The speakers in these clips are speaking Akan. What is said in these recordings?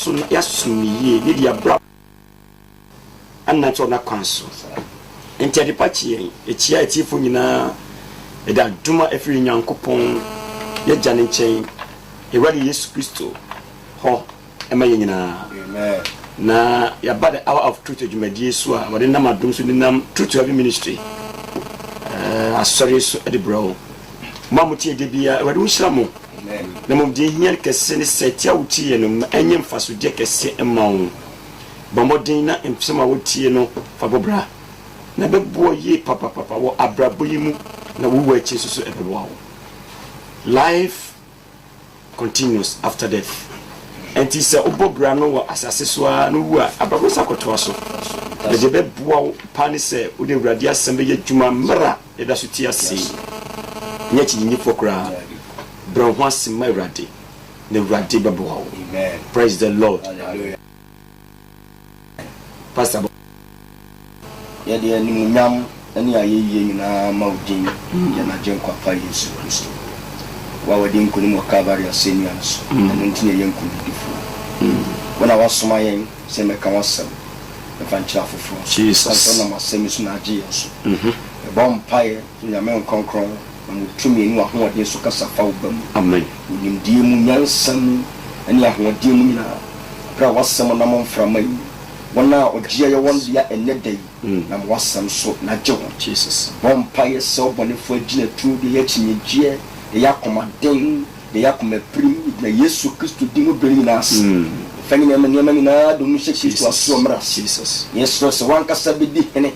so yasumi ye ne dia bra anna to na kwanso enti de pachi echia etifo nyina eda duma efiri nyankopon ye jane nchen ewadi Yesu Kristo ho ema ye nyina amen na ya bad hour of truth adwumadie so a wode nam adom so nam truth of ministry asori so de bro mamutie de bia wode unhyira mo amen na mom de hia kese ne setia wutie no enye mfaso de kese ema wo bomodin na empsema wutie no fa bobra na bebo ye papa wo abrabo yimu na wo wachi so ebebo wo life continues after death and is obobra no wa asase so no wu abrabo sakoto so de bebo pani se wo de wrade asembe ye dwuma mra e da so ti ase nya chi fokra bro ho asema wrade na wrade bebo wo amen praise the Lord hallelujah pastor ya de ni nyam ani ayeye nyina mawdin ya na jen kwa pa Yesu Kristo wa wadi nkuni mo Calvary aseni anso eno ntine ye nkuni difo wana wasoma yen se meka wasam e fancha fofo Jesus na masemi so na agi yeso e bom pae ya men konkron na mutumi ni wa ho ode so kasa fa ubam amen nim die mu nyansam ani ahode mu nyina pra wasam na momframai wana ogia ye won dia enedai na wasam so na jewo Jesus bom pae so bonefo agina tu de ya chinygie de yakomaden de yakomaprim na Yesu Kristo dimo beri na as fani na manyama na do mu Kristo aso mra Jesus Yesu so wanka sabedi hene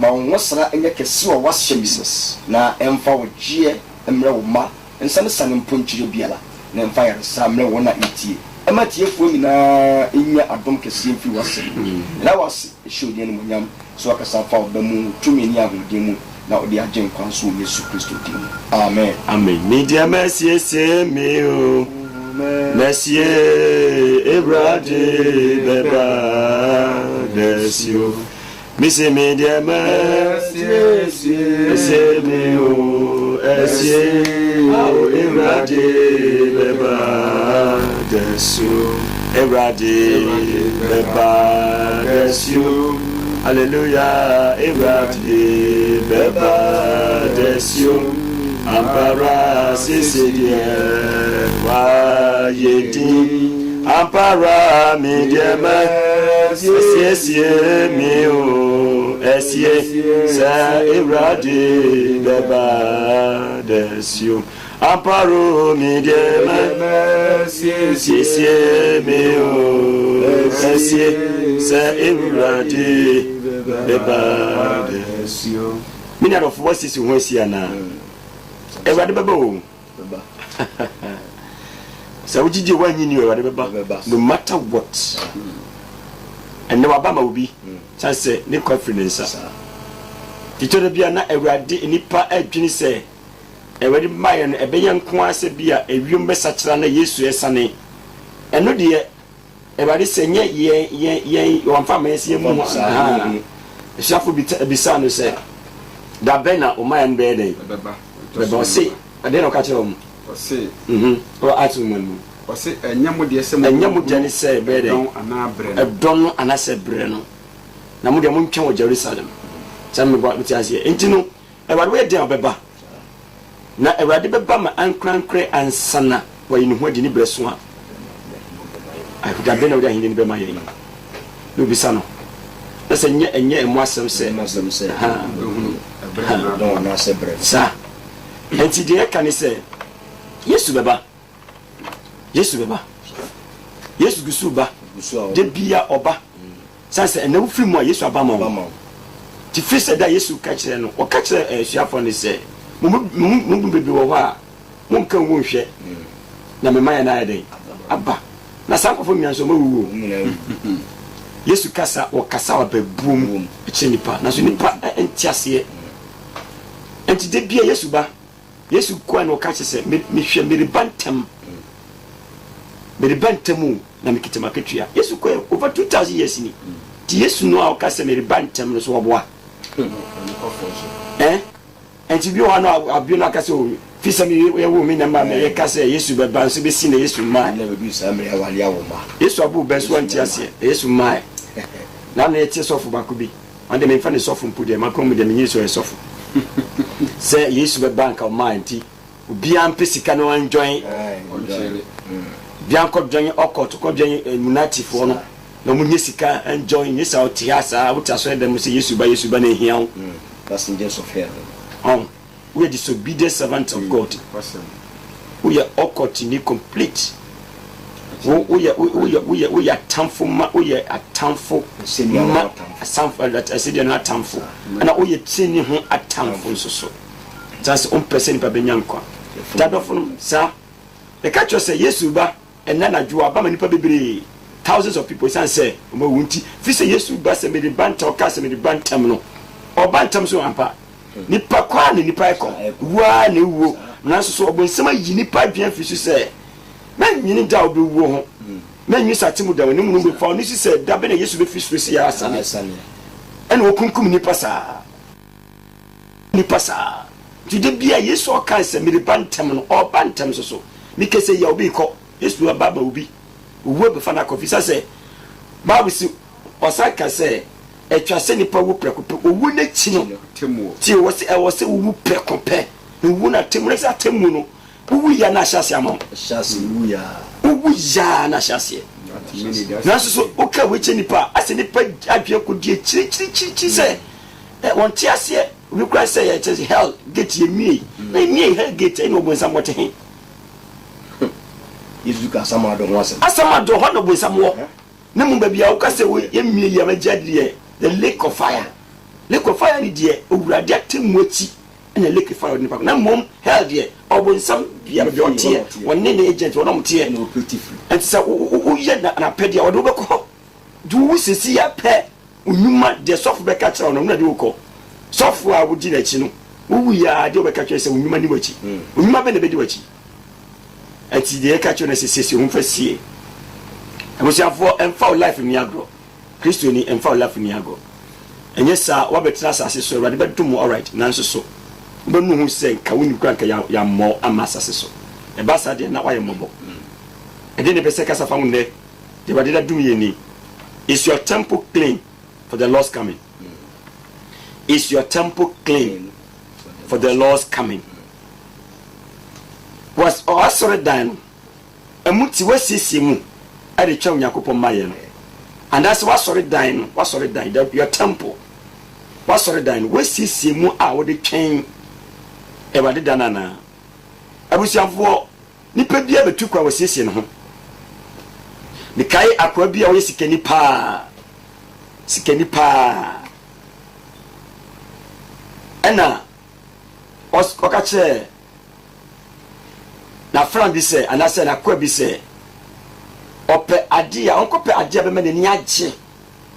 ma wonsra enya kese wo washe Jesus na emfa ogie emre wo ma ensane sane mponchire biala na emfa yare sa mre wo na itie amatie fo nyina enya adom kese mfi wase na wase ehodi ne monyam so akasa fa obamu tumi ni ahodi mu na odi agen kwanso Yesu Kristo dim amen amen media mercy se me o mercy ebrade beba desio mi se media mercy se me o ebrade beba desio ebrade beba desio hallelujah ebrade beba desio ampara sisidia wa yedi ampara mediama siesie mi o esie sa ebrade beba desio amparo mediama siesie mi o esie sa ebrade beba desio many of what is who is here now everybody baba so we did one you baba no matter what and no baba will be chance say ne confidence tito bia na everybody nipa adwini say everybody my no ebeyan ko ase bia ewiom besachira na Yesu esane eno de everybody say nye ye wamfa ma ese mu shafo bisa no say da bena o man be dey baba say ade no ka kire o say o atu manu o say enyamo de ese enyamo de ne say be dey ana bre no edon ana se bre no na mo de mo ntwen o Jerusalem sam me bo ti ase entino e wa we dey obeba na e wa de beba ma ankrankre ansana wa yin ho de ni breso a ai da bena o de hin ni be ma ye no bisa no na se enye emu asem se ha don na se bre sa enti de ka ni se Yesu beba Yesu gusu ba de bia oba sanse ena wo firi mu a Yesu aba ma wo ti fi se da Yesu ka kire no o ka kire suafo ni se mu bebi wo ha mo nkan wo hwe na me maya na ya den aba na sankofo mianso ma wuwo Yesu kasa o kasa wa bebum eche nipa na so nipa entiase enti de bia Yesu ba Yesu kwa no ka kire se me hwe me bantamu na mikitema ketua Yesu kwa over 2000 years ni ti Yesu no a ka se me bantam no so oboa enti bi o no abio na ka se fisa mi ye wo mi na ma me ye ka se Yesu be ban so be si na Yesu ma na be bi sa me awale awoma Yesu abu be so anti ase Yesu ma na na eti sofo ba ko bi ande me fa ne sofo mpu de ma ko mu de me Yesu e sofo se Yesu be ban ka o ma anti obi am pesika no enjoy bianco join okot ko join munati fo no na mu nyesika enjoy nyesa o tiasa wo taso dem se Yesu ba na hia wo passengers of hell we are disobedient servants of God we are okot ni complete we are tamful we are atamful that I said you are not tamful and we are tini ho atamful so that's on person pa benyankwa that of sir the catch say Yesu ba and na adwo aba manipa bebre thousands of people say o ma wunti fi say Yesu ba se me de banta o ka se me de bantam no o bantam so ampa nipa kwa ne nipa ekọ wa ne wo na so obonsema yi nipa dwan fi so say man nyini da obi wo ho man nyi satemu da ne mu be fa ni say da be na Yesu be fi so si ya asane en wo kunkum nipa sa jide bia Yesu o kan se me de bantam no o bantam so mi kese ya obi ko Yesu ababa obi wo be fa na kofisa say Bible si osaka say etwa se nipa wo prekope owu na chi no temu ti wo se wo prekope owu na temu na temu no owu ya na hyase amon hyase owu ya na hyase na so o ka we che nipa ase nipa adwe ko die chiri se won ti ase we kra say it is hell get ye mi na mi hell get no bo nsam wote he Yesu ka samado ho no bo nsam wo na mu ba bia o ka say we ye mi ya majadie the lake of fire ni die owurade atemu achi na lake of fire ni pa na mom hell die obonsam bia be otie wonne na agent wonom tie no beautiful and say o ye na pedia wo do be ko du wo sisi ya pe onuma de soft be ka kira na de wo ko soft a wo di na chi no wo ya de wo be ka kira say onuma ni wachi onuma be na be di wachi ati de ka kira na sisi ho fa sie abosiafo emfa life ni agro Kristo ni emfa life ni agro enye sa wa betra asase so awurade bedum all right nanso so benu hu se ka woni kura ka ya mo ama asase so e ba sa de na wa ye mobo e de ne pese ka safa mun de awurade da dum ye ni is your temple clean for the Lord's coming is your temple clean for the Lord's coming was asore dan emuti wasisi mu e de twa Yakobon maye no and that's what sorry dying that your temple what sorry dying we see mu a wo de twen e ba de danana abusiafo nipa bia betu kwa wasiesie no ho ni kai akwa bia wo sikani pa ena oka che na friend bi se anase na kwa bi se ope adia onkope adia be mane ni agye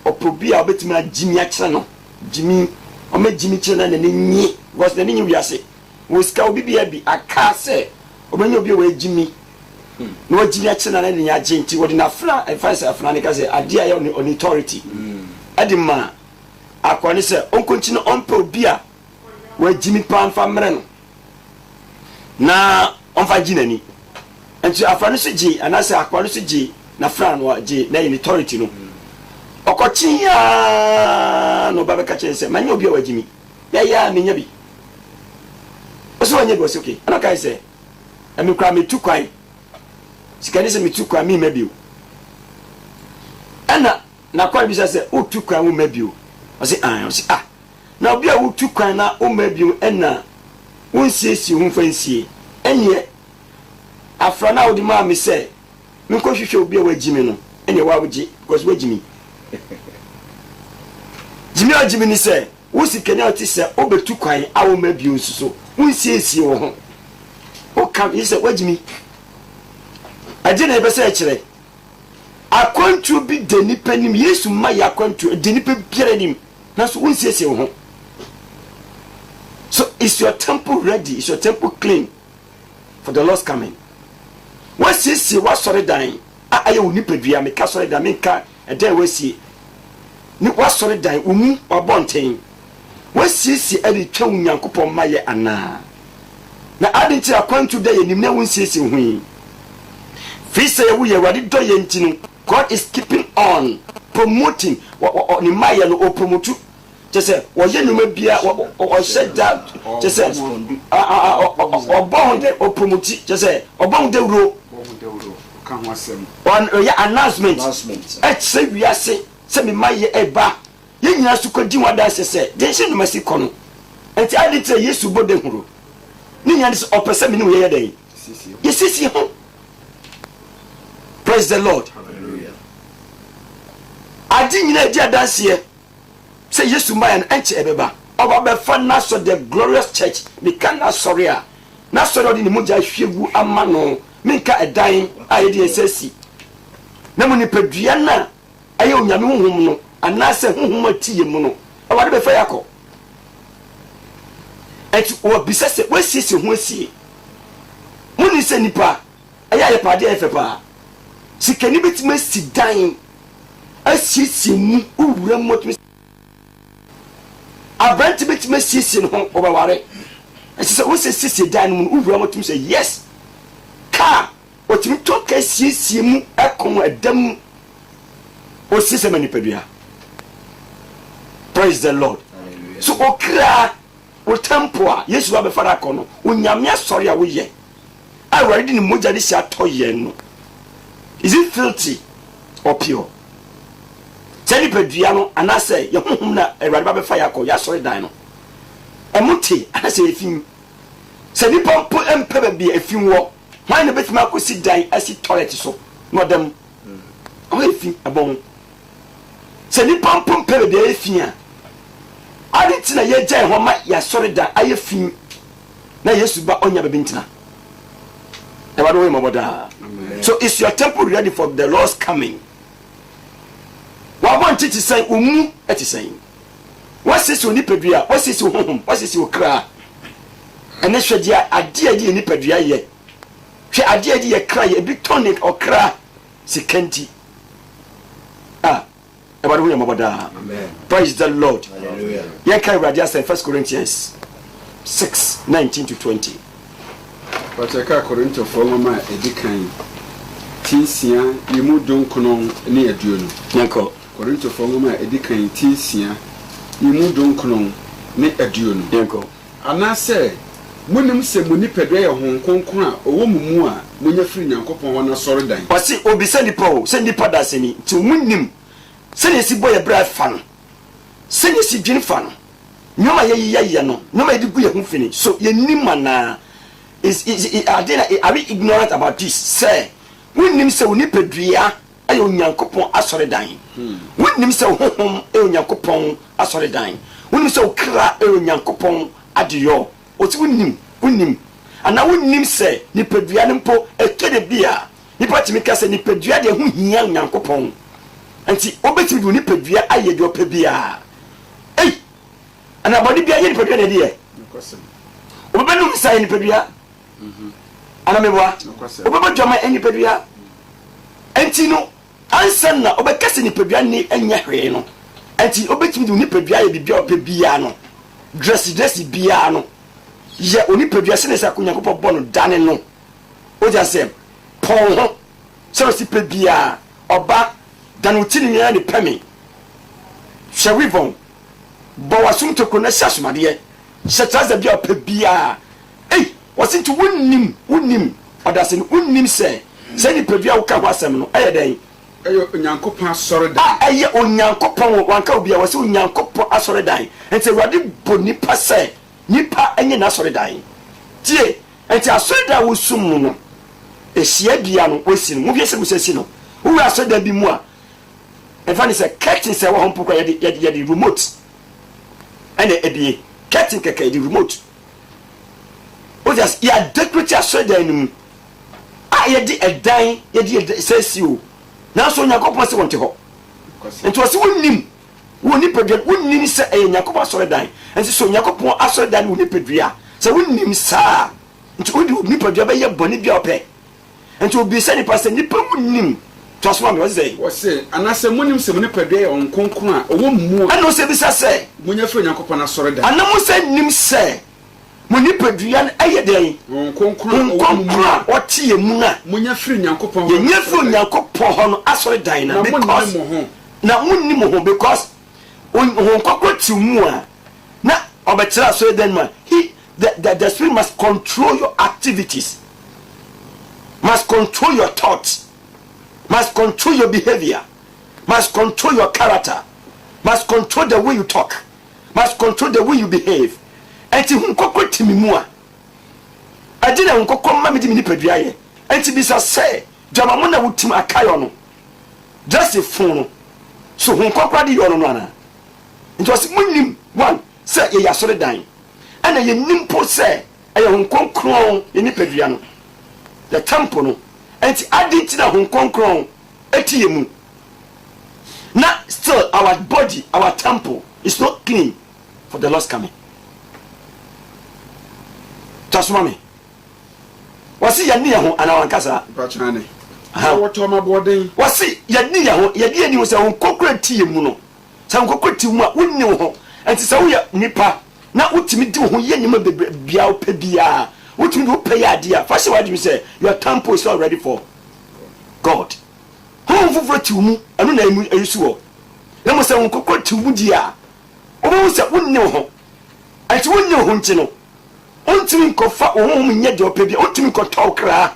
oprobi a obetimi agimi akere no jimi o ma jimi kire na ne nyi was ne nyi wiase wo ska obibia bi akase o ma nyi obi we jimi no jimi akere na ne nyi agye nti wo de na fra efase afra ne ka se adia ya on authority adima akwani se onkonchi no onpe obi a we jimi pa mfa mre no na onfa jinani enti afra no se ji anase akwani se ji na fran wa je na in authority no okochi ya no baba ka chense manya obi wa jimi ya menya bi oso wanye go okay ana kai se emi kra me tukwan sikani se me tukwan mi mabio ana na kwa bi se o tukwan wo mabio o se na obi a wo tukwan na o mabio ena won siesi ho fansie enye afra na wo di ma me se nko hwehwe obi a wagimi no ene wa wogi because wagimi jimi agimi ni se wo sikani oti se obetu kwan a wo ma bio nsuso wonsiesie wo ho o kam yi se wagimi ade na ebese a kire akwantu bi de nipa nim Yesu ma ya akwantu de nipa biara nim na so wonsiesie wo ho so is your temple ready, is your temple clean for the Lord's coming? Wasisi wasore dan aye oni padua me ka sore dan me ka eda wasi ni wasore dan umu wabonten wasisi ade twa Nyankopon maye ana na adenti akwantu da ye nimna wonsiesie hui fi say we ye wade do ye ntino God is keeping on promoting ni maye no promote just wo ye numa bia o said that just say obonde o promote just say obonde ro kan ho asem on ya announcement say we are say me maye eba ye nyina su kwadi wada say de hye numa si kono enti adenti Yesu bode huro ni nyina se opese me ni ye dey sisi ho. Praise the Lord. Hallelujah. Adi nyina dia danse say Yesu maye enche ebeba oba be fa na so the glorious church me kan na sorry a na sorry odi ni moja hwegu ama no me ka edan aye de esasi na mo ni padua na aye onyame honhom no ana se honhom atiye mu no oba de be fa yakọ eti o bisese wasisi ho asie mo ni se nipa aye aye pade aye fe pa sikani betima sidan asisi mu owura motimi abranti betima sisi no obaware asise wo se sisi dan mu owura motimi say yes ka otimi to ka sisi mu ekon adam o sisi mani padua. Praise the Lord. Hallelujah. So okra o tempo Yesu ba be fara kono onyame asori a wo ye I already ni moja dis atoye no. Is it filthy or pure? Tell you pedua no and I say your home na everybody be fire call ya sorry dan no. Emuti and I say efim. Say ni pom empe be efim wo. Why na betima ko sit dan asi toilet so. No dem. O efim abon. Say ni pom pe be efim a. Adi na ye jai ho ma ya sorry dan ayefim. Na Yesu ba onya be bintina. So is your temple ready for the Lord's coming? What want it to say? It is saying. What is your nipedria? What is your home? What is your cry? And then should ya a dear nipedria ye? She a dear cry a big tonic or cry. Sikenti. Praise the Lord. Hallelujah. Yakai Radia said 1 Corinthians 6:19-20. Pateka Korinto Foma edikan tinsia yemu donkono ne aduonu Yanko Korinto Foma edikan tinsia yemu donkono ne aduonu Yanko anase munim se munipedwa ye honkonkon a owo mumu a munya firi Nyankopon wana sori dan wasi obi se nipa o se nipa da se ni ti munim se ne si boye bra fa no se ne si dwene fa no nyoma ye no nyoma edi gu ye ho fini so ye nimana are we ignorant about this? Say, when him say we pedria, I own Yankopon asore dying. When him say home, Yankopon asore dying. When him say cra, Yankopon adio. What's win him? And I wouldn't him say, ni pedria nimpo, a tede beer. Ni patimika say ni pedria de who young Yankopon. And see, obeti do ni pedria, I ye do pebia. Hey, and a body be a yen pedria dear. Obenum say ni pedria. Anamebwa obeba dwama eni pedua enti no ansan na obekase ni pedua ni enya hwe no enti obetimi ni pedua ye bibia opebia no dress bia no ye oni pedua se ne sa kunyankopɔ bɔ no dane no o ja se pon ho se si pebia oba dan utini ni pemi shawivon bo wasum to kona sasumade se traza bia opebia wasn't wunnim odaseni wunnim say ni pedua wo ka ho asem no aye den ayo Nyankopon asore dan aye onyankopon wanka obi a wase onyankopon asore dan enti wade boni pa say nipa enye na asore dan tie enti asore dan wo sum no ehia bia no wasi no wo bi se musasi no wo asore dan bi mu a efani say curtain say wo hompo kwa ye remote ene ebie curtain keke the remote. O just ya decorate asode anum ye di edan ye di sesi o na so Nyankopon se wonte ho enti o se wonnim woni pedua wonnim se Nyankopon asode dan enti so Nyankopon asode dan woni pedua se wonnim sa enti o ni pedua be ye boni bia ope enti obi se ni pastor ni pa wonnim to so ma we say anase munim se muni pedua ye onkonkon a owo mu ana o se bi sa se munya firi Nyankopon asore dan ana mo se nim se Muni pedua no aye den. Konkro oti ye mu na. Munya firi Nyankopɔn. Ye nya firi Nyankopɔn ho no asɔre dan na because na munni mo ho because konkro ti mu a na obetira asɔre dan ma. The spirit must control your activities, must control your thoughts, must control your behavior, must control your character, must control the way you talk, must control the way you behave. Enti hunkoko timimua adina hunkoko mama di mini pedua ye enti bisa say jamamo na wutim akayo no just a phone so hunkoko di yo no ana enti wasi munim one say ye yasore dan ana ye nimpo say aye hunkoko ye ni pedua no the temple no enti adinti na hunkoko eti yemu na still our body, our temple is not clean for the Lord's coming. Tasumami wasi ya niya ho ana wankasa bachane ha woto mabodin wasi ya niya ho ya die ni ho se ho kokora tie mu no sa ho kokora tie mu a wonni ho enti sa wo ya nipa na utimi di ho ye nyima bia opa bia utimi do pay ade a fa se wadi mi say your temple is not ready for God ho fufuro tie mu anu na emu ayusu ho na mo se ho kokora tie mu di a obo se wonni ho enti wonni ho nti no ontimi ko fa ohun nye de opa bia ontimi ko tokra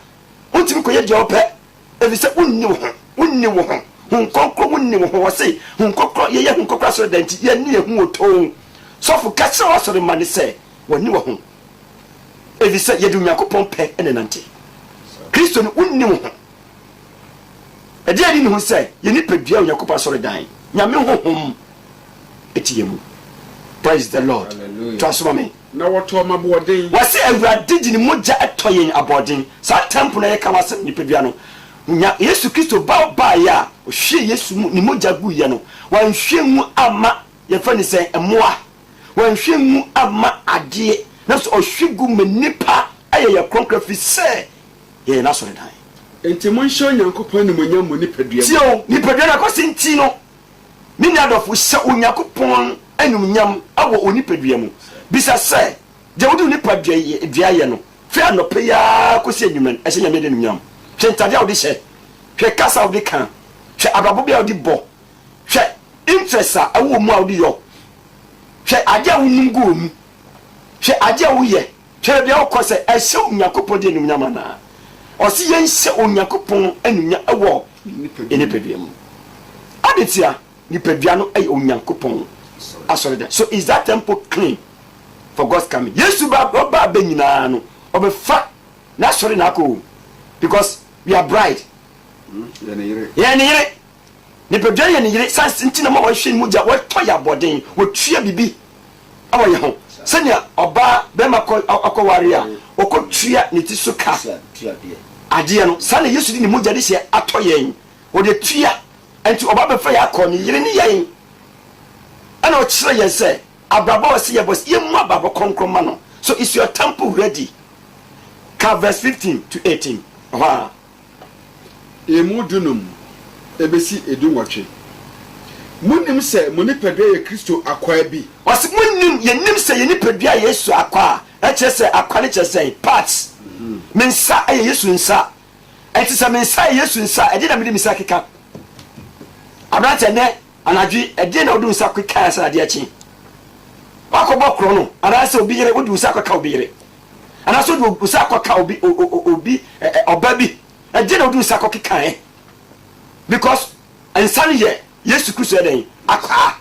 ontimi ko ye de opa ebi se wonni wo ho hun kokro wonni wo ho wase hun kokro ye hun kokro so danti ye ni ehun oton so fu ka se wo so de mane se wonni wo ho ebi se ye de Yakobon pe enenante Kristo ni wonni wo ho e de ani ni ho se ye ni pedua Yakobon so de dan nyame ho etiyemu. Praise the Lord. Transform me. Na woto mabodin wase awurade di ni moja etoyen abodin sa temple na ye ka wase ni pedua no nya Yesu Kristo ba ya o hwe Yesu ni moja gu ye no wan hwe mu ama ye fa ni se emoa wan hwe mu ama ade na so o hwe gu manipa aye ye konkra fi se ye na so dan enti mon hwe Nyankopon ni monyam mu ni pedua tio ni pedua na ko sinti no mi ni adofo hye Onyankopon anum nyam awo oni pedua mu bisa say je wodi ni padua ye no fe anope ya kosi enyumen ehye nyame de nyam hwe ntade awde hye hwe kasa awde kan hwe ababo bia awde bo hwe interest a awo mu awde yo hwe ade a wonum go mu hwe ade a wo ye hwe bia wo kose ehye Onyankopon de nyam na osi ye hye Onyankopon anunya awo eni pedua mu adetia ni pedua no ay Onyankopon asori da so is that temple clean for God's coming? Yes, you ba benyina no obefa na sorry na ko because we are bride. Yeah, ni pedua ye ni yire sans ntina ma wo hwe mu ja wo to ya boden wo tua bibi awo ye ho senya oba be ma ko akoware a okotua ni ti so ka ade no sane Yesu di ni mu ja de se atoyen wo de tua enti oba be fa ya ko ni yire ni yen ana o kire ye se abrabo wase ye boss ye mu ababo konkroma no so is your temple ready? Verse 15 to 18 aha emu dunum ebesi edunwotwe munim se monipedua ye Kristo akwa bi wase munim ye nim se ye nipedua Yesu akwa e kire se akwa ne kire se parts mensa aye Yesu nsa enti se mensa Yesu nsa e de na me de misa keka abrate ne anadwi e de na odu nsa keka sa de achi wakobo kro no anase obi yere wodi usa kwaka obi yere anase wodi usa kwaka obi obabi eje na wodi usa kwaka because ensan ye Yesu Kristo eden akwa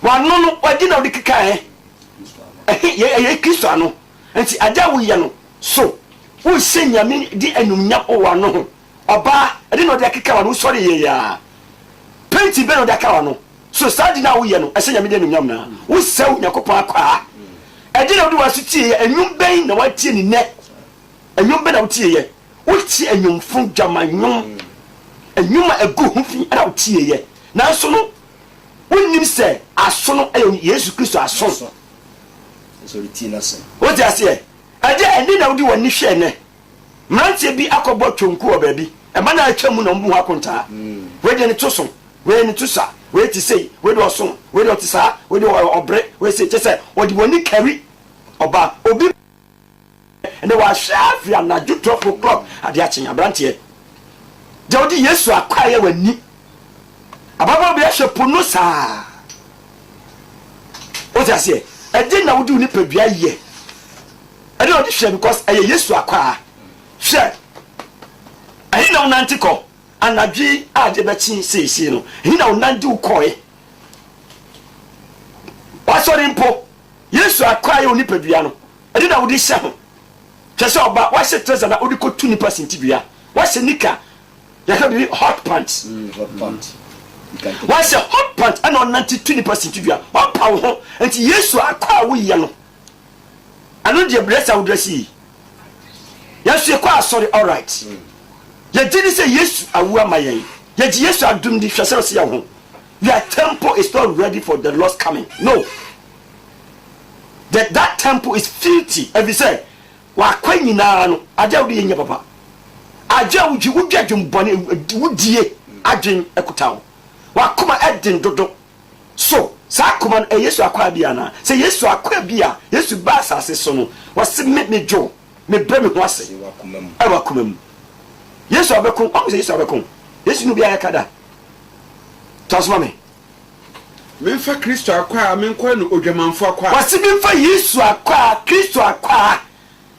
wano no wadi na wodi keka ye Kristo ano enti aja wo ye no so wo senyame di anumnya o wano ho oba ede na wodi keka wano sori ye ya penti be na wodi aka wano so sadi na wo ye no ese nyame de nyam na wo sew Yakobon akwa ede na wo wasu tie enwum ben na watie ni ne enwum ben na wo tie ye wo tie enwumfo dwamanyum enwuma egu hufi na wo tie ye na so no wonnim se aso no ayo Yesu Kristo aso so tie na se wo tie ase ede ene na wo di woni hwe ne mrantie bi akobo twonku obabi e ma na atwa mu na mbu akonta we de ne toso we ni tusa we ti say we do so we do tisa we do obre we say say o di woni carry oba obi ene wa hwafia na ju 12 o'clock ade achen abrante de odi Yesu akwaye wani ababa bi ahwe pono saa o ti ase ede na wodi ni padua ye ede odi hwe because eye Yesu akwa hwe ayi na unanti ko anadwi ade be chi seesi no ayi na unanti ukoe wasori mpo Yesu akwaye oni padua no ede na wodi hye ho chese oba wahye treza na odi ko 2% bia wahye nika ya ka bi hot pants wahye hot pants ana onanti 20% bia wapa wo ho enti Yesu akwa wo ye no anu de blessa wo dresi Yesu ekwa asori all right ye did say Yesu awu amayen ye di Yesu adum di hwese se ya ho your temple is not ready for the Lord's coming. No, that temple is filthy. Every say wa kwanyi na no aja wudi yenye papa aja wuji wudwa dwumbone wudie adwen ekutawo wa koma edin dodo so sa koma Yesu akwa bia na se Yesu akwa bia Yesu ba asase so no wase me jo me bre me ho ase wa koma Yesu abekon o se Yesu abekon Yesu no bia yakada tasma me fa Kristo akwa me nkwa no odwamanfo akwa wase me fa Yesu akwa Kristo akwa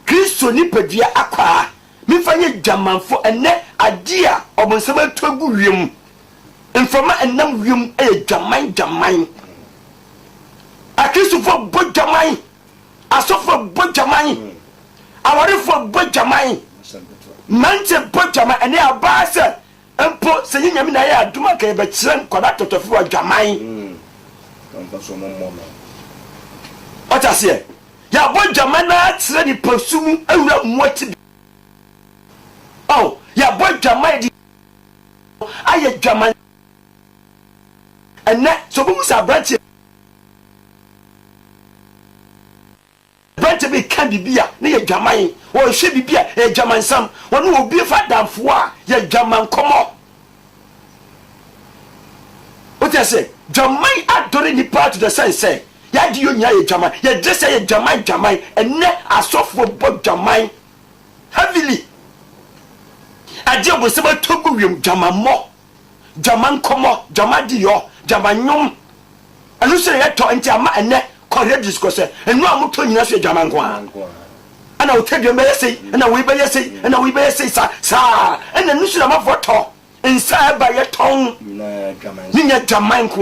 Kristo ni padua akwa me fa nye dwamanfo ene ade a obonsam atogu wiem mfama enam wiem e dwaman a Kristo fo bo dwaman asofo bo dwaman awari fo bo dwaman mante bo dwaman ene abase empo se nyame na ya aduma ka e be kire nkoda totofo wa dwaman otase ya bo dwaman na kire ni pasum awura mwati oh ya bo dwaman di aye dwaman ene so bu musa branch be kan bibia na ye dwaman wo hwe bibia e dwaman sam wonu obi fa damfo a ye dwaman komo o te say dwaman adore ni part to the sense say ya di yo nya ye dwaman ye dress ye dwaman ene asofo bo dwaman heavily ade obo se ba togu wiem dwaman mo dwaman komo dwaman di yo dwaman nyum anu se ye to enti ama ene correct ko se enu amoto nyina so dwaman ko ana otadwe be yesi ana we be yesi ana we be yesi sa ana nusu na mafoto nsa ba ye ton ninya dwaman ko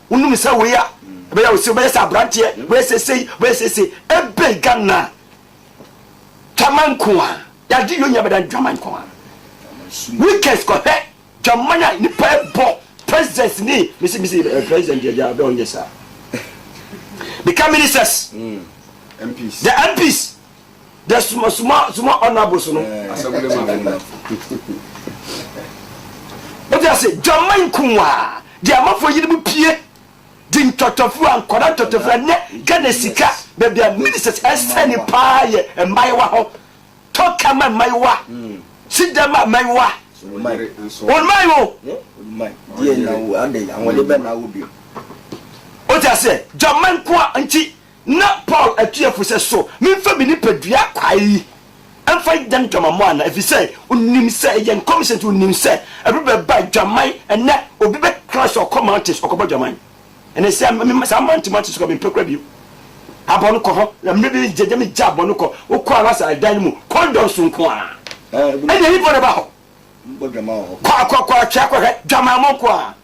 unum se we ya be ya osi be yesi abrante we sesei ebe Ghana dwaman ko ya di yo nya be dan dwaman ko weekends ko he dwaman ni pa bo president ni misi president ya be onye sa become ministers MPs the MPs the small honorables no but I say dwaman kunwa the amafo yiri pie din totofu ankoda totofu ne Ghana sika be be ministers estani pa ye maiwa ho toka ma maiwa sidama maiwa on maiwo die na ande anwole be na obi o ta say dwaman kwa anti na Paul atuafo se so memfa bi ni padua kwai emfa dan dwamamo ana if say unim say yen commission to unim say everybody by dwaman ene obi be crash or commentators okoba dwaman ene say me say mantimatis ko be pekra bi abon ko ho na me bi jeje me jabon ko o ko ala sa dan mu condom so nko a ene ni for ba ho dwaman ho kwa kwa dwamamo ko a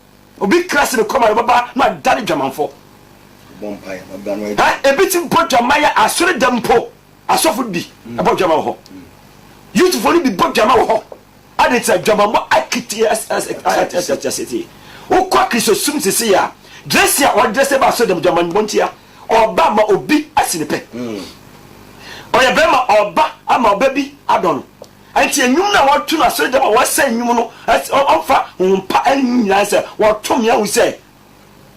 obi crash be come baba na dan dwamanfo bompire magano ebiti botwa maya asore dempo asofo bi abotwa ma ho youth for bi botwa ma ho adetsa dwama mo akiti as ukwa Kristo sum sisi ya dress ya o dress ba so dem dwama mbontia oba ma obi asinipe oya be ma oba ama oba bi adon anti enyum na wotu na asore dem wasa enyum no onfa mpa anyina se wotom ya wu se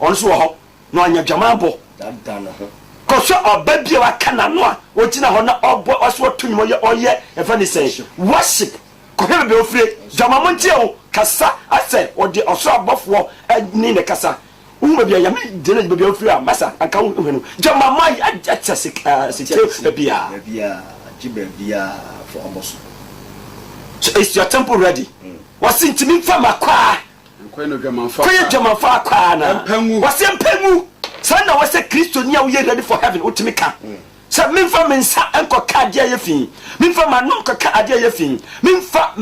onso ho no anya dwamabo dadana ho ko so oba bi wa kana no a otina ho na obo oso tunimo ye oye efa ni say worship ko hebe be ofre dwamamo ntie o kasa ase odi oso abofo ni ne kasa Uma bia ya me dele bia ofiri a masa aka wo hwenu jama mai acha sike bia bia for almost. So is your temple ready? Was intimi fa makwa Nkwe no dwama fa kwa na was empemu sana was Kristo nia wo ready for heaven utimi ka sa memfa mensa enko ka ade ayefin memfa manom ko ka ade ayefin memfa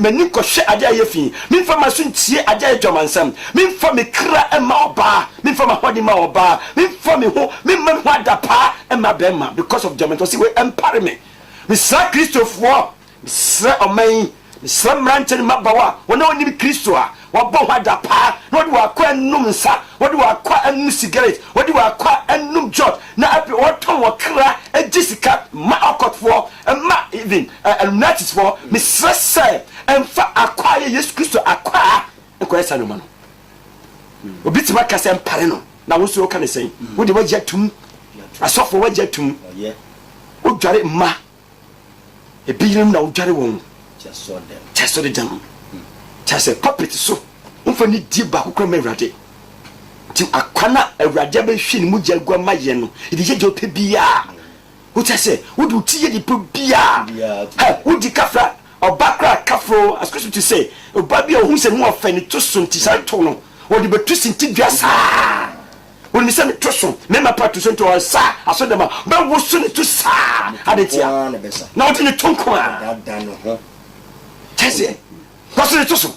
manin ko hwe ade ayefin memfa masuntie ade ayedwamansam memfa me kra ema oba memfa ma hodi ma oba memfa me ho memma hwada pa ema bema because of judgment so we empare me sa Kristo fo sa oman sa mranche mabawa wona oni Kristo a wabɔ hwada pa na wode wakɔ enum nsa wode wakɔ enum cigarette wode wakɔ enum jot na api wɔtɔn wɔkra egisika ma akɔtfo ma even illuminatis for me sɛ emfa akwa ye Yesu Kristo akwa enko esa no ma no obi tima ka sɛ mpare no na wo so ka ne sɛn wode wagya tum asɔfo wagya tum wodware ma ebirim na wodware wɔn just so dem chase puppet so umfa ni di ba kokra ma awrade tim akwana awrade ba hwe ni mugya gwa maye no idi je ope bia wo chase wo du tie di pe bia ha wo di kafra obakra kafro as Christ to say obabia ohun se no ofa ni to so nti sa to no wo di betu sinti dua sa wo ni se ni to so me ma pa to so nti o sa aso dem ba wo so ni to sa adetia na wo ti ni tonko a chase kwaso ni to so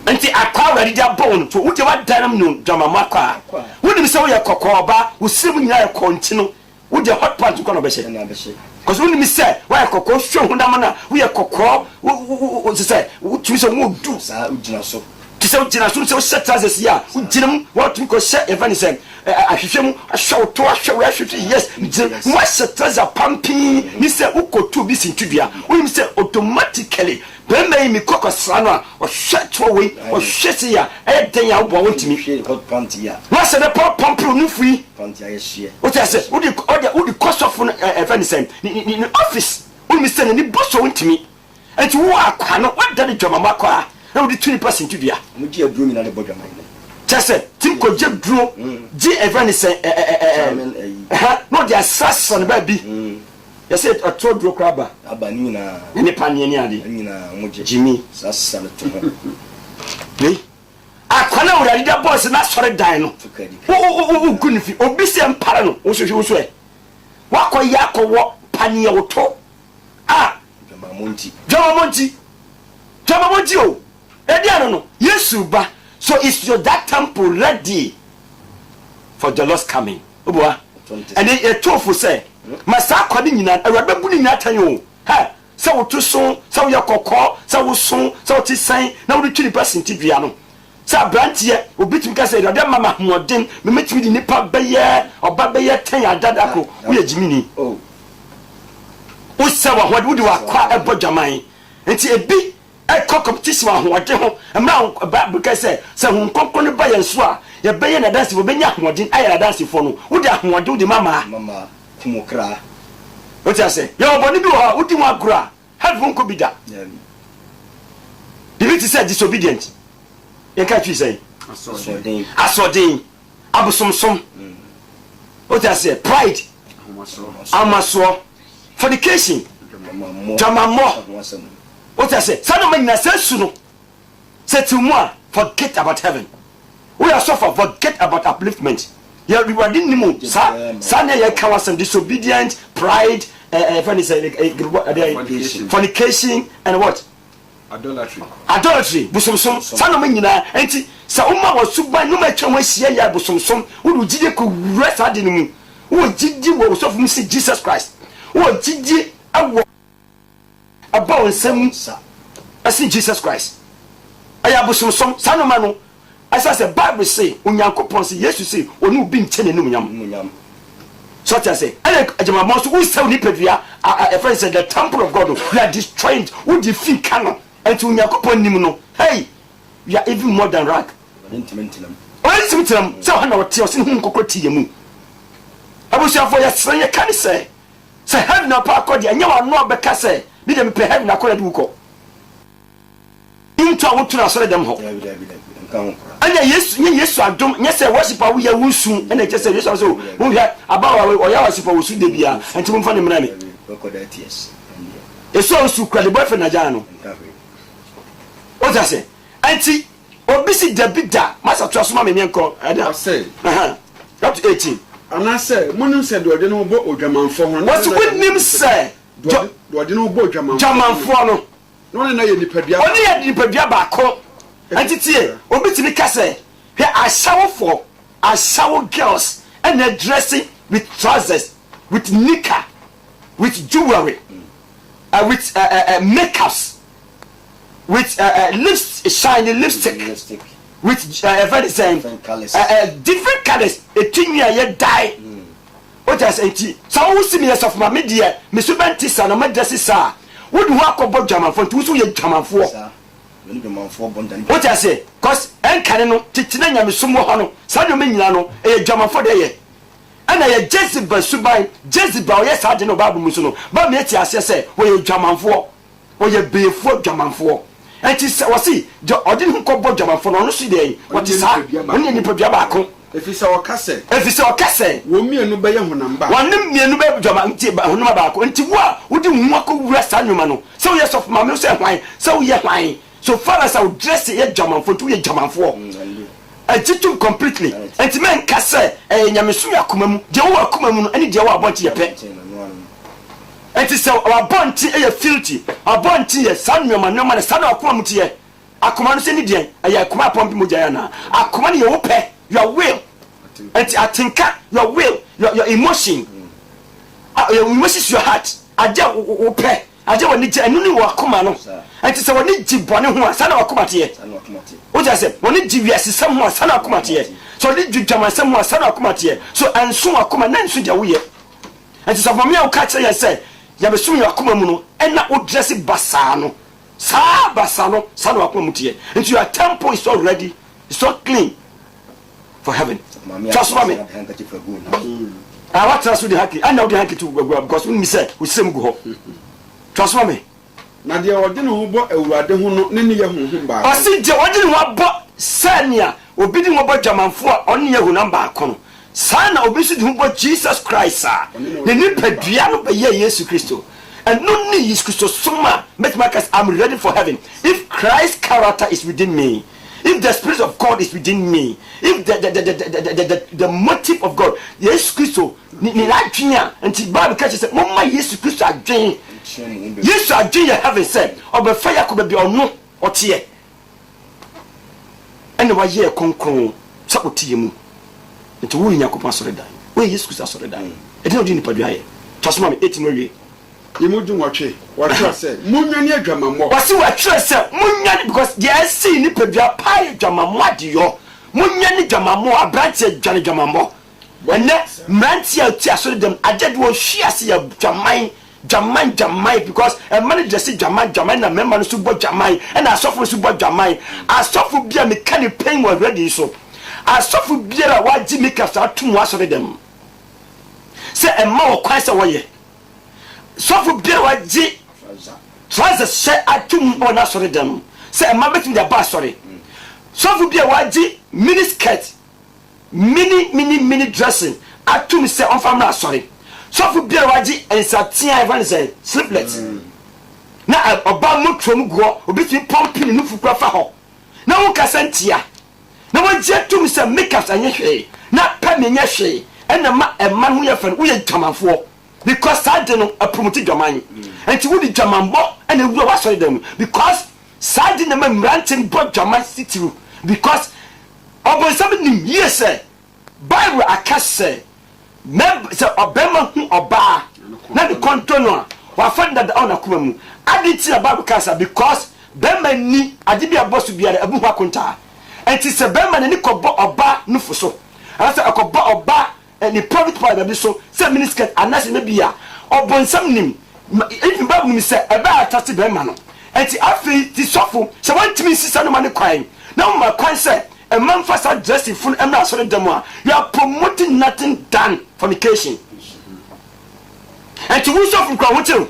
anti akwa wadi da bone so wuje wadanam no dwamama kwa wudi mi se wo ye kokoba wo sim nyina ye kontino wuje hot pant ko no be she cause wudi mi se wo ye kokko hwe hundam na wo ye kokko wo se wo tumi se wo du sa ugina so ti se ugina so se wo set as ya uginam wo tumi ko she evani se ahwehwem ahwe to ahwe yes mo set as a pumping mi se ukotu bi sintudua wudi mi se automatically bembe mi kokosra no o hwetwo we o hwese ya eden ya wo wontimi hot panty ya wa se the pump no free panty ya hye o te se udi cost of event sen ni office o mi se ni boss wontimi enti wo akwa no wa da dwama makwa na udi 20% dua mo gi aduro mi na le bodwa man tese tim ko je duro gi event sen no dia sasson ba bi yes it a to duro kraba abani na ni panie ni ade ni na moje jimi sasa le to ni akwana uradi da boss na sore dan no wo gunifi obi se mpare no wo hwehwe wo so e wakoya akwo panie wo to jama monti o edi ano no Yesu ba so is your that temple ready for the Lord's coming oboa and it tofu say masa akwade nyina awurade bu nyina tan o ha se wo to so se wo yakokọ se wo so se wo ti san na wo twi ni person ti dua no sa brantie obitim ka se awurade mama hoden me metimi di nipa beye oba beye tan adada ko wo ye jimini o se wa hode wo di wa kwa ebodwaman enti ebi ekọ competition ahode ho emra ba ka se hun konkon ba yenso a ye beye na dance wo benya hoden aye na dance fo no wo di ahode wo di mama kumokra o ti ase ye oboni bi wo udi wa kura heaven ko bida bibi ti say disobedient ye ka twi say asodin abusomsom o ti ase pride amaso fornication jamamo o ti ase sanu me na sesu no say to moi forget about heaven we are suffer forget about upliftment. Yeah, we were didn't know. Sana ya kawasam disobedient, pride, fornication, and what? Idolatry. Busumsum. Sana menyina. Enti sa umma wa suba no ma twa hia ya busumsum. Wo gide ko rest ade no mu. Wo gidi wo so fu si Jesus Christ. Wo gidi awo about nsam asi Jesus Christ. Aya busumsum. Sana ma no as I say, Bible say, Unyankopon say, yes, you say, or no being ten and no. So I say, I my most who sell Nipedia, a friend said, the temple of God, we are destroyed, who defeat canon, and to Unyankopon Nimuno. Hey, you are even more than rag. Why is it them? So I know what tears in whom cocotti you. I was your for your son, you can't say. Say, have no park, and you are not Becassa, didn't pay heaven a credit. Into I want to answer them home. anya yesu adom nye say worship a we ya wusu na je say yesu so mo hia aba o ya worship wusu de bia enti mo fa ne mra me eso wusu kwa the boyfriend na jano o ja say enti obi si debida masa to asoma me nko ada say up to 18 ana say munum say do de no bo odwamanfo ho what we nim say do de no bo odwamanfo no na ye nipadua oni ye nipadua ba ko enti tie obi timi ka say he ashawo girls and they're dressing with trousers with knicker with jewelry with makeups with shiny lipstick with very same different colors etinya ye dye o just enti so wo simi of my media me so bentisa no me dress sa wo du akobo jamanfo nti wo so ye jamanfo what I say cause en kan no titina nyamesom ho no sa no menyina no e jamanfo de ye ana ye Jezebel subai Jezebel ye sa de no bible muso no ba me ti ase say wo ye jamanfo wo ye befo jamanfo enti se wo si odi nko bo jamanfo no so de wo ti sa woni ni padua ba ko efisa o kase wo mienu be ye honam ba wonim mienu be jaman ti ba honam ba ko enti wo wodi nwa ko wura sa nwuma no so ye sof ma me so hwan so ye hwan so far as I would dress ye German for to ye German for I teach you completely and men ka say nyamesu yakoma mu de wo akoma mu no ene de wo abonti ye pe and say our bonti e filthy our bonti ye sanwema no ma san akoma mu tie akoma no se ni de ye akoma pompi mu jaya na akoma ne ye wo pe your will and atinka your will your emotion your emotions your heart aja wo pe aje woni je enu ni wakoma no enti se woni jibone ho asa na wakoma te o ja se woni jiwiase sam ho asa na wakoma te so woni jujama sam ho asa na wakoma te so ansu wakoma na nsu de wo ye enti so famia o ka che ye se ya be sum wakoma mu no ena o dress basa no sa basa no sa na wakoma mu te enti your temple is all ready, it's all clean for heaven. Trust me. I want to trust the haki. I know the haki to because when me say we same go ho. Trust me. Na de odi no bo awurade ho no ne ye honhom ba. O si de odi no bo sania obi di mo bo jamanfo a oni ye honam ba ko no. Sana obi si di ho bo Jesus Christ a. Ne ni padua no be ye Jesus Christo. And no need Jesus Christo soma make markers I'm ready for heaven. If Christ's character is within me, if the spirit of God is within me, if the motive of God, Jesus Christo ni adwenya nti Bible catch say mama Jesus Christo adwen yes adwen heaven say obefaya ko be ono otie ene wa ye konkron sa otie mu nti wo Yakobon sore dan wo Jesus Christo sore dan e dey odin padua ye tosoma me 18 no wie yemudu nwotwe watwa say munwane adwamammo wasi watwa say munwane because they see ni padua pai adwamammo adeyo munwane adwamammo abranche adwamammo ene mranti ati asore dem agede wo hwiase ya jaman because a manager say jaman na member no so bo jaman and asofo so bo jaman asofo bia me kan pain was ready so asofo bia wa ji make us atum asore dem say e ma wo kwan say wo ye sofo bia wa ji trousers say atum on asore dem say e ma betim the bar sorry sofo bia wa ji mini skirt mini dressing atum say on family sorry so for bia waji ensatia even say sleepless na oba motrom go obiti pumping no fukura fa ho na wo kasantia na wo jetum say makeups anye hwe na pa menye hwe ena ma ema ho ye fan wo ye jamanfo because sade no a promote jaman enti wo di jamanbo ena wo wa sorry dem because sade na ma mrantin bo jaman city because obon some nim yes Bible akase meb se obema hu oba na the control no wa find that on akuma mu aditi na Bible kasa because bema ni adibia boss biara abu hwa konta enti se bema ni kobo oba nufu so asa akobo oba ni private part bi so se miniskirt anase na bia obonsam nim if Bible ni se eba atati bema no enti afi ti sofo se wantimi sisa no mane kwan na ma kwan se a man for such dressing full and not sorry demo. You are promoting nothing done fornication. And to wish off from Crown Hotel.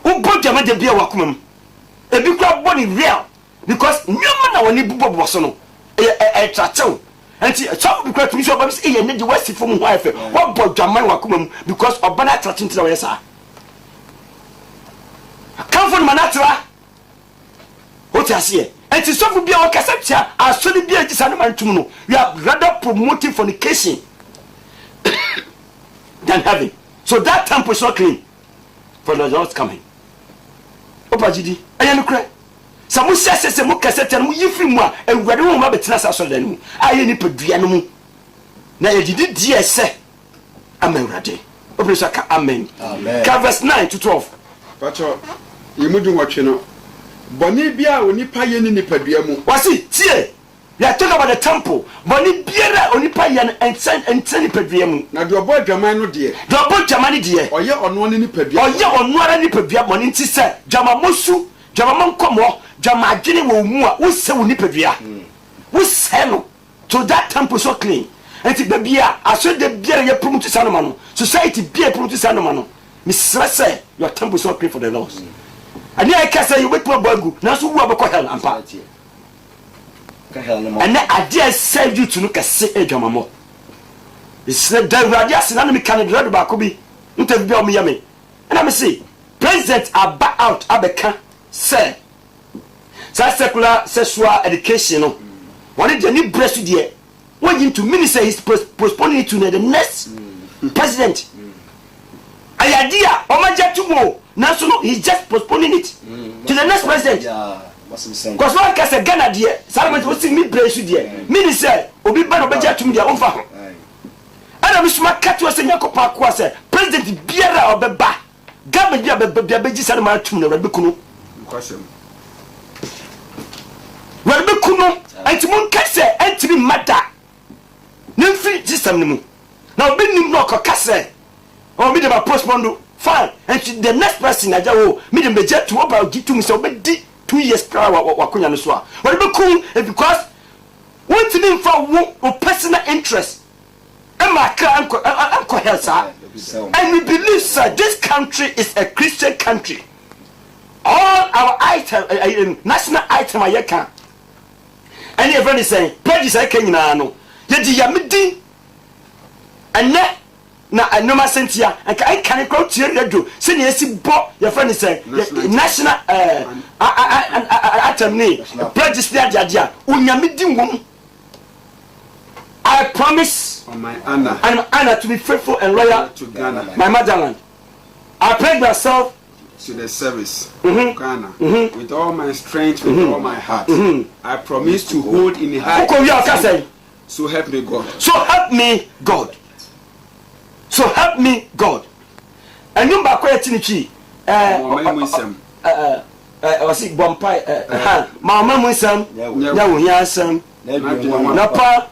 Who bought your mother beer wakum? A big crab body real. because nyoma na woni bubo so no e tratew enti so because to me so babis e ne de wasi fom ho afa what bo dwaman wakoma mu because obana tratew ntina we sa come for manatra what you see enti so fu bia o kasa tia asori bia ji sanu mantum no we are rather promoting fornication than having. So that temple is not clean for the Lord's coming. Opa Jidi, aye no kra. Sa mo sese mo kasete no yifri mu a ewure mo ma betina sa so dan mu. Aye ni padua no mu. Na ye didi die se. Amen rade. Opa so ka amen. Amen. Verse 9 to 12. Pacho, yimudu watwe no. Boni bia onipa ye ni nipadua mu. Wasi tie. We are talking about the temple. Boni biara onipa yan enten nipadua mu. Na do obo adwaman no de. Do obo dwamane de. Oye ono ni nipadua. Oye ono ara nipadua boni nti se dwama mosu, dwama monkomo, dwama adwene wo mu a wo se wo nipadua. Wo se no. So that temple so clean. Enti bebia aso de biara ye promote sanoma no. Society bia promote sanoma no. Me say your temple so clean for the Lord. And I can say you wait for bagu. Na so wo abekọ hell ampa. And I dare save you to look at say Ejamamo. It's the radius and enemy can read about Kobe. Interview me yummy. And I'm say, President are back out Abeka, sir. Secular sexual education. One is the new breast with the want him to minister is postponing it to the next president. I idea, Omaja tomorrow. Now, so he's just postponing it to the next president. Because one can say Ghana dear, Salomon was seeing me brace with dear. Mini said, Obi Ban Obaja to me, their own father. And I'm smart cat was a Yako Park was a President Biera or Beba. Government Yabaji Salomon to the Rabicuno. Rabicuno, and to Moon Cassa, and to be matter. No free system. Now, being no Cassa or medium postpone. Fine, and the next person I go, medium budget to about get to me so big. 2 years power wakunya no so a what be cool because want to for personal interest and my uncle health and we believe sir this country is a Christian country all our item national item I can and everybody saying pledges I can no ye ya medi and na anoma sentia anka I can crowd tie radio se ne esi bo your friend say national atamni pledges dia unyamedi wom I promise on my honor and honor to be faithful and loyal to Ghana my motherland. I pledge myself to the service of Ghana with all my strength with all my heart. I promise to hold in high so help me God. So help me God. So help me God. And you back where Tinichi was it Bompai Mama Musam Yawasam Napa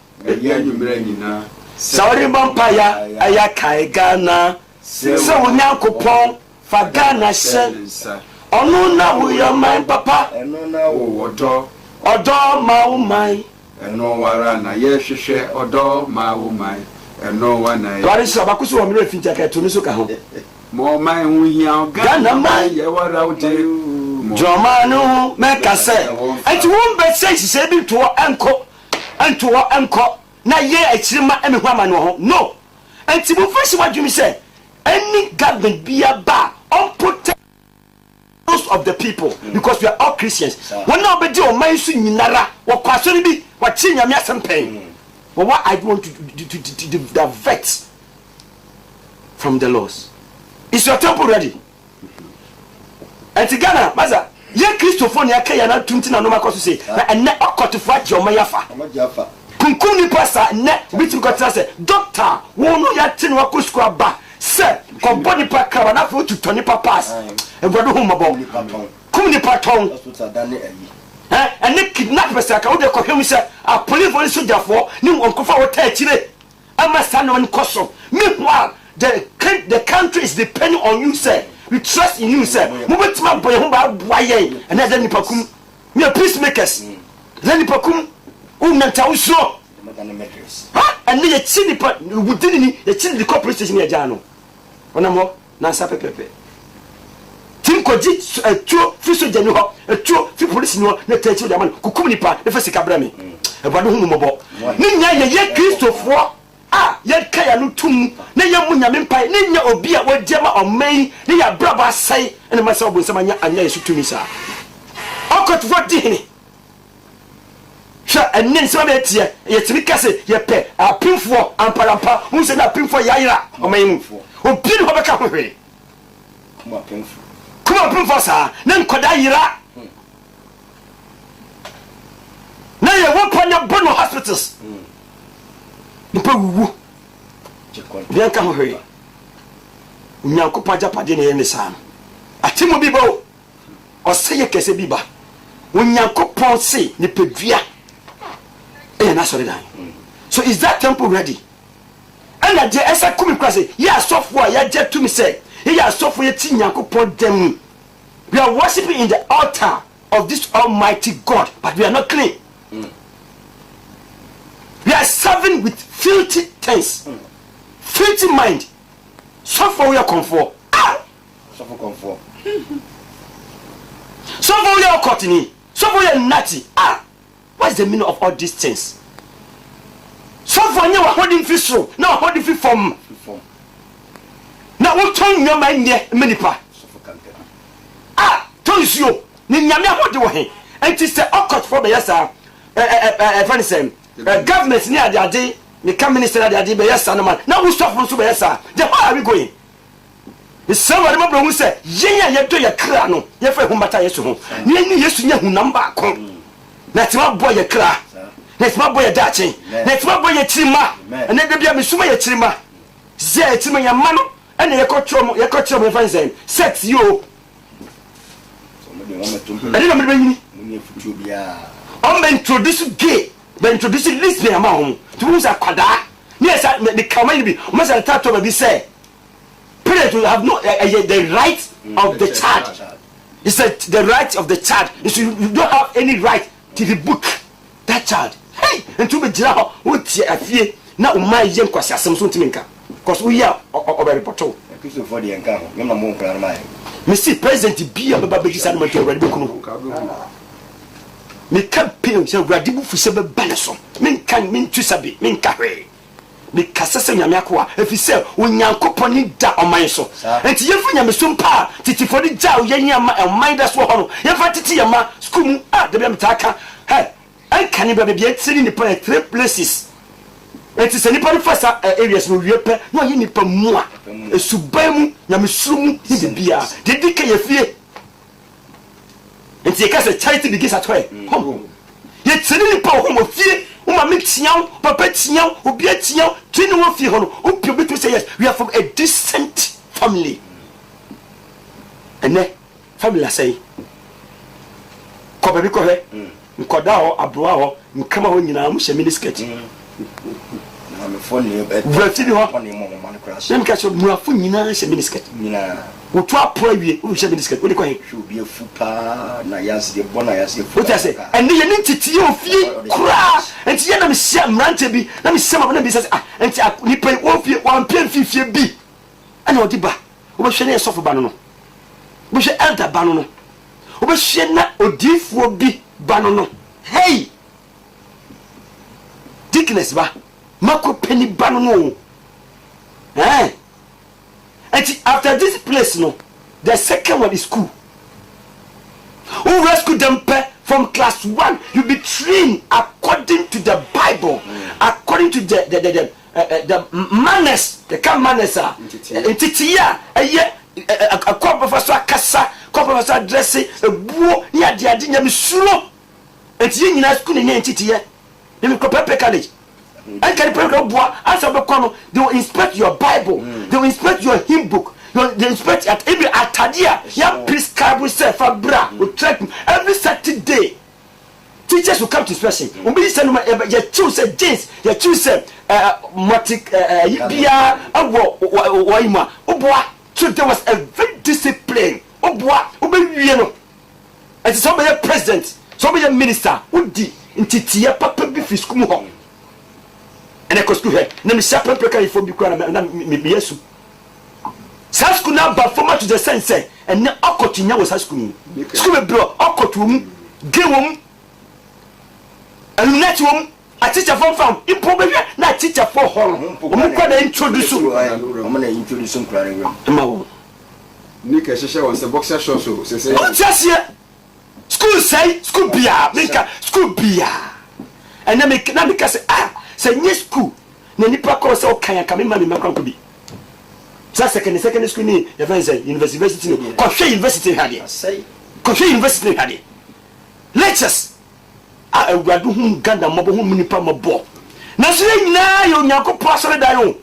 Saudi Bompaya Ayakai Ghana so Nyanko Pong Fagana said Oh no we are my papa Odo ma my no warana yeshe odo ma my no one I what is Sabakus or Mirifinta to Nusuka home. More my own Ghana, my what out Jomano, make us say, and to one bed says she's able to her uncle and to her uncle. Now, yeah, it's him and woman. No, and to move first, what you say, any government be a bar on protect those of the people because we are all Christians. When nobody on my soon Nara or Quasoni, what senior me some pain. But what I want to divert from the laws. Is your temple ready? And to Ghana, Maza, ye Christophonia Kayana Tuntina no Maco say, and net got to fight your Mayafa. Kunkuni Passa, net which you got to say, Doctor, won't know your tin wakusqua ba, sir, company pack Caranafu to Tony Papas, and what home about Kuni Paton. That's what I done. And they kidnap us. I can't call him, sir. I police for so therefore, no one could forward Chile. I must stand on custom. Meanwhile, the country is depending on you, sir. We trust in you, sir. Move to my boy, and then the Pacum. We are peacemakers. Then the Pacum, Umentau so. And then a chili pot within the chili corporation near Jano. On a more, Nasa Pepe. Think koji tuo fi so jani ho tuo fi police no na tachi de man kukum nipa na fa sika brame e bado hu mobo ni nya ye Kristofo ye kaya no tum na ye munya mempai ni nya obi a wodiama oman ni ya braba sai ene ma sa obo nsama nya anya yesu tumi sa okotfo dihini sha enen se ba tie ye timi kase ye pe apimfo amparampa hu se na apimfo yaira oman mu obi ni ho beka ho hwe kuma apimfo sa na nkoda yira na ye wo panya bono hospitals nipa wuwu bien ka ho hwe Nyankopon japade ne ne sa atimo bi bo o se ye kese bi ba Nyankopon se ne pedua na sorry dan so is that temple ready and that esa kumi kwase ya sofo ya je to me say ya sofo ya ti Nyankopon dem we are worshiping in the altar of this almighty God but we are not clean we are serving with filthy things filthy mind sofo we are comfort sofo comfort sofo we are cotton sofo we are natty what's the meaning of all these things? So for you are holding fish so now holding fish from now what turn your mind near menipa tells you Ninyamia what do he and it is the occult for the yasa government near the day the come minister at the day yasa no man now we stop from super yasa then where are we going? The someone remember who said ye do your crano ye for whom bata yesu ho ni yesu nya hu number kon na tima boy ye kra na tima boy ye dachi na tima boy ye chima na de bia mesuma ye chima ze chima ya mano na ye kotrom ye fansen set yo I didn't remember you introduce gay but introduce lesbian ama hom to who's a kwada yes the command be must have start to be say parents will have no the right of the child. He said the right of the child is you don't have any right to the book that child hey and to be jira what afie na o mai ye nkwasi asem so ntiminka because we are over poto Christo for the enka no na mo nkra na mai me see president bia baba be gisa no mato already be kuno me campaign say urade bu fuse be baleso men kan men tusabe men kahwe me kasese nyame akoa efise Onyankopon ni da oman so enti yefu nyame so mpa titifo di ja oyenye ma oman da so ho no yefa titi yama school mu da bia metaka hey I can be sitting in the 3 places. It is any part first areas no repe no ye nipa mu a esubam nyamesum ni bibia de dika ye fie enti ye ka say charity begins at home ye tseni nipa ho mo fie o ma metiaw papa tiaw obi atiaw twini wo fie ho no o pio betu say yes we are from a decent family ene family say ko be ko he nkoda ho abroa ho nkama ho nyina mo hye miniskirt na me phone e bratini ho nem ka so mo afu nyina hye miniskirt nyina wo to apro awie wo hye miniskirt wo de ko he obi afu pa na yas de bona yas de wo ta say ene ye ntiti ye ofie kura enti ye na me hye mrante bi na me hye ma na bi say enti ni pe wo fie wan pe fifie bi ana odi ba wo be hye na esofo ba no wo hye elder ba no wo be hye na odifuo bi banono hey dickness ba mako penny banono and after this place no the second one is school who rescue them from class 1 you be trained according to the Bible according to the manners the kind manners are entitia a professor akasa professor address ebuo ni ade nya mesuro enti nyina school ni entitie ni ko pepe college I can pray go boa answer be kono they will inspect your Bible they will inspect your hymn book they inspect at every atadia ya prescribe self bra will track every Saturday teachers will come to inspection obi say no ya choose James ya choose matic bia awo waima oboa so there was a very discipline oboa obewie no it is somebody president somebody minister udi ntitiye papa bi fi school ho ene ko school he na me sha papa kan ifo bi kwa na me yesu sa school na ba format to the sense and na okotunya wo sa school school be bro okotum ge wom alunet wom a teacher from ipo be na teacher for hall omo kwa na introduce omo na introduce nkrare we ma wo ni ka sheshe won se boxer short so se se school say school bia make school bia and na me say say nye school na nipa ko say o kan ka me ma me makwa ko bi sa second school ni ya fa say university ni ko hwe university hade say ko hwe university hade lectures a awadu hu ganda mo bo hu nipa mo bo na so nyina yo nyakopo asore dan o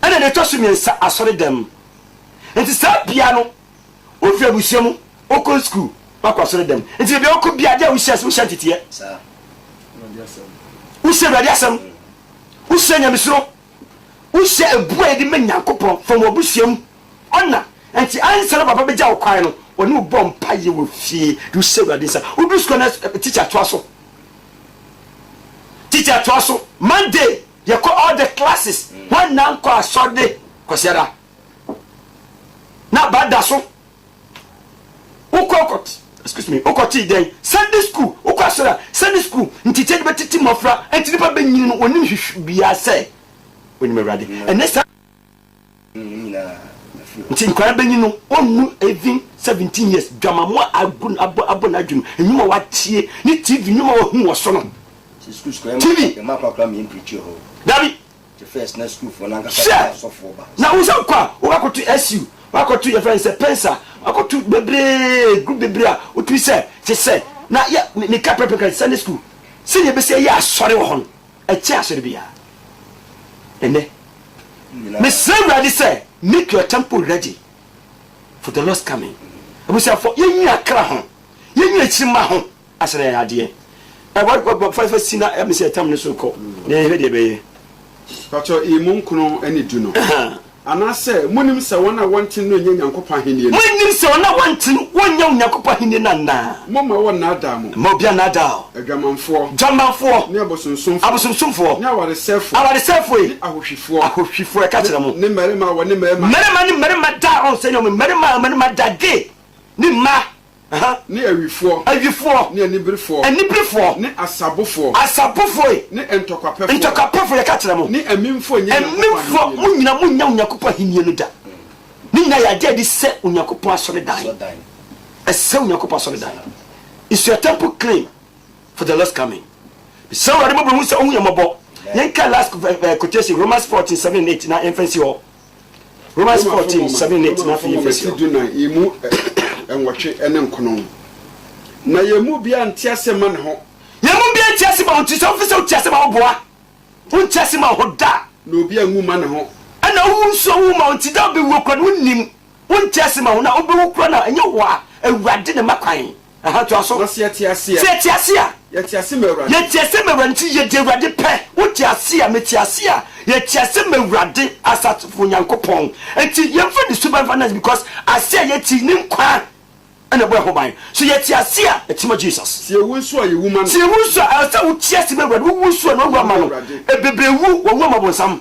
ana ne to so mi nsa asore dem enti sa bia no o fi abusiamu o ko school akwa asore dem enti be o ko bia dia o hia titiye sa Use radiasem. Use nyamisro. Use ebu edi me nyankopon from obusiam. Ona enti answer papa beja okwan no. Oni ubom paye wo fie. Use radiasa. Udu school na teacher to aso. Teacher to aso. Monday you call all the classes. One now call Sunday. Kwasiara. Na bada so. Ukokot. Excuse me, okoti den Sunday school okasora Sunday school ntite de betiti mofra enti nipa benyin no onim hwehwia say onim awrade enesa nti nkwa benyin no onu even 17 years dwamamo agun abona adwum enyuma watie ni TV nyuma wo hu wo so no school TV e ma kwa me preach ho David the first na school for nanga so for ba na usa kwa wakotu SU wakotu your friend say pensa wakotu bebre group bebre a otu say na ya ni ka prepare Sunday school say ye be say ya asore wo hon e che asore bia ene me say ready say make your temple ready for the Lord's coming we say for ye akra ho ye chima ho asore ya de e what for sina me say tam so ko na he de be ye pacho e munkuno ani du no anase munim se wona wantin no nya nyankopɔ ahenie no munim se wona wantin wonya nyankopɔ ahenie na mama wona adamu mo bia na adao adwamanfo ne abosonsomfo ne awaresefo ne ahohwifo ka kire mo ne merema da on se no merema da ge ne ma ne awifo ne anibirifo ne asabofo ne entokwapefo ka kire mo ne amimfo munyina munya nyankopɔ ahenie no da ni na ya de se nyankopɔ asore dan ese nyankopɔ asore dan is your temple clean for the Lord's coming so what mo bro say ohun yambo yenka last quotation Romans 14:7-8 na emphasis ho Romans 14:7-8 na emphasis imu enwotwe ene nkono na yemu bia ntiase ma ne ho yemu bia ntiase ma onti so fese ntiase ma oboa ntiase ma ho da na obi anwu ma ne ho ana wu so wu ma onti da be wo kro no nim ntiase ma ho na obi wo kro na enye wo a awurade ne makwan aha to aso se tiase ye tiase mewrade nti ye de awurade pe wo tiase a metiase a ye tiase mewrade asatfo nyankopon enti ye mfa the super finance because ase ye ti ni nkwa ana boy ho ban so ye tiase a etima Jesus se wu so a ye wu ma se wu so a se wo tiase mewrade wo wu so no wu ma no ebebrewu wo wu ma bonsam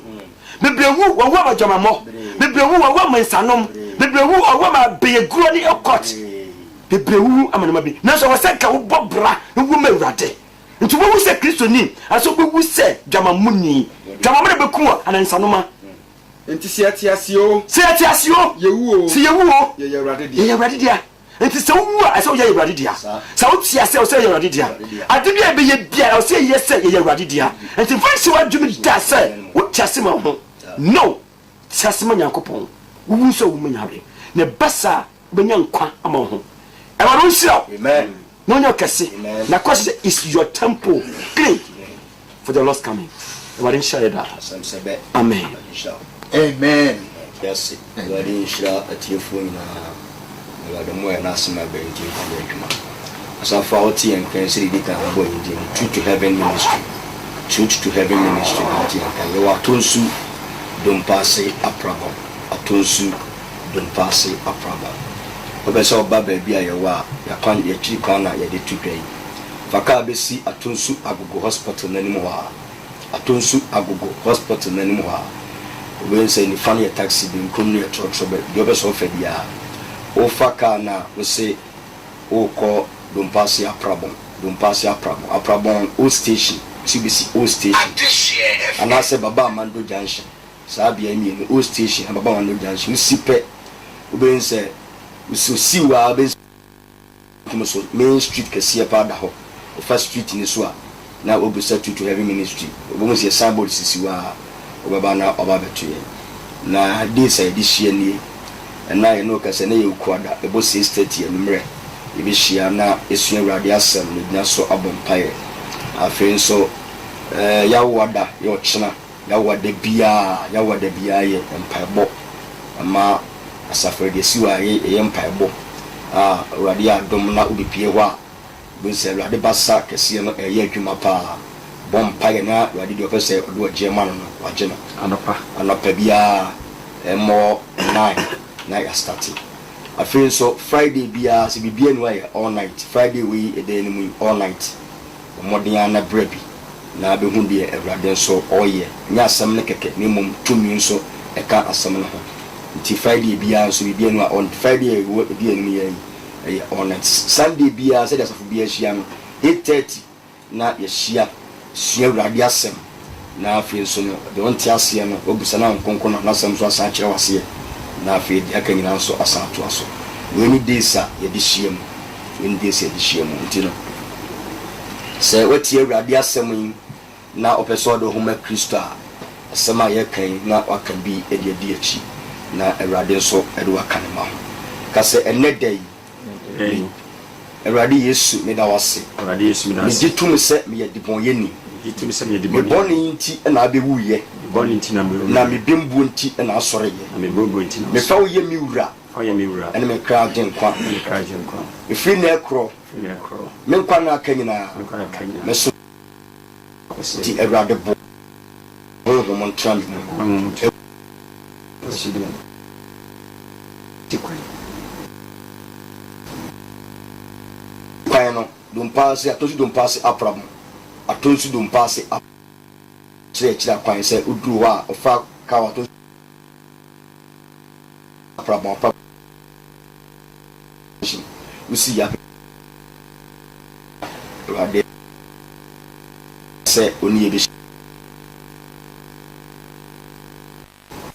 bebrewu wo wu ma jamamo bebrewu wo wu ma nsanom bebrewu wo ma beyeguro ni okot bebrewu amanama bi na so wasaka wo bobra wo mewrade nti wo se Kristo ni aso wo se jamamuni jamamre beku anansanoma nti se tiasio ye wu ye yewrade dia nti se wu a se ye yewrade dia sa wo tiase o se ye yewrade dia ade bia be ye bia o se ye yewrade dia nti fansi wa dwumi da se wo tiase ma ho no tiase ma nyankopon wo so wo manyabe ne basa benya nkwa ama ho amen. No, no, na question is your temple clean for the Lord's coming. Amen. Amen. Yes. Very sure at your phone. The more and ask my baby. As I found tea and cancer, they can go in Truth to Heaven ministry. Truth to Heaven ministry. You are Tonsu, don't pass a problem. Atonsu, don't pass a problem. Obeso baba bia ye wa ya kan ye chi kan na ye de tutwai faka be si Atonsu Agogo hospital nanim ho Atonsu Agogo hospital nanim ho we say ni fan ya taxi bi nkom ne trotro be do be so fa dia o fa ka na we say o ko Dompasi aprabon o station CBC o station and I say baba Mando junction sabia mi no o station baba Mando junction sipe oben say so siwa be kuma so main street kese pa da ho o first street ni so a na obusa to heavy ministry obo say signboard sisiwa obaba na oba betuye na this edition ni and na you know kase na ye kwada ebo 6:30 anumre ibishia na esu awurade asem ne na so abompaye afen so yawada yo chena yawada bia ye empaibo ama asafrede siwa ye empaibo awurade adom na obipie ho a bonse awurade basa kese no ye adwuma pa bompaye na awurade de opese odo ojema no wagena anapa bia mo 9 na ya starting I feel so Friday bia se bibia no aye all night Friday we e dey no all night modern na brebi na be hu de awurade so oye nya asem ne keke ne mum tumi so e ka asem no ho nti Friday bia so bibia no on Friday we bibia no ye all night Sunday bia se da so bia hia no 8:30 na ye hia sua awurade asem na afi so no de on tiase no obusa na nkonko na asem so asa kire wase na afi de aka nyina so asa to aso we ni desa ye de hiem we ni desa ye de hiem ntino se wati awurade asem na opeso do homa Kristo a asem a ye kan na waka bi e de di achi na awurade so e do waka ne ma ka se enedai awurade Yesu me da wase awurade Yesu me da wase me ditum se me ye dibon ye ni ditum se me ye dibon me boni nti na abewu ye boni nti na me na me bembu nti na asore ye na me bembu nti na me fa wo ye mi wura ene me kra gen kwa efi na ekro me nkwa na aka nyina me so ti awurade bo ho mo ntram mo kwano dompase apramo atonsu dompase chira kwan se uduru wa ofa ka wa to apramo usi ya se oni ebi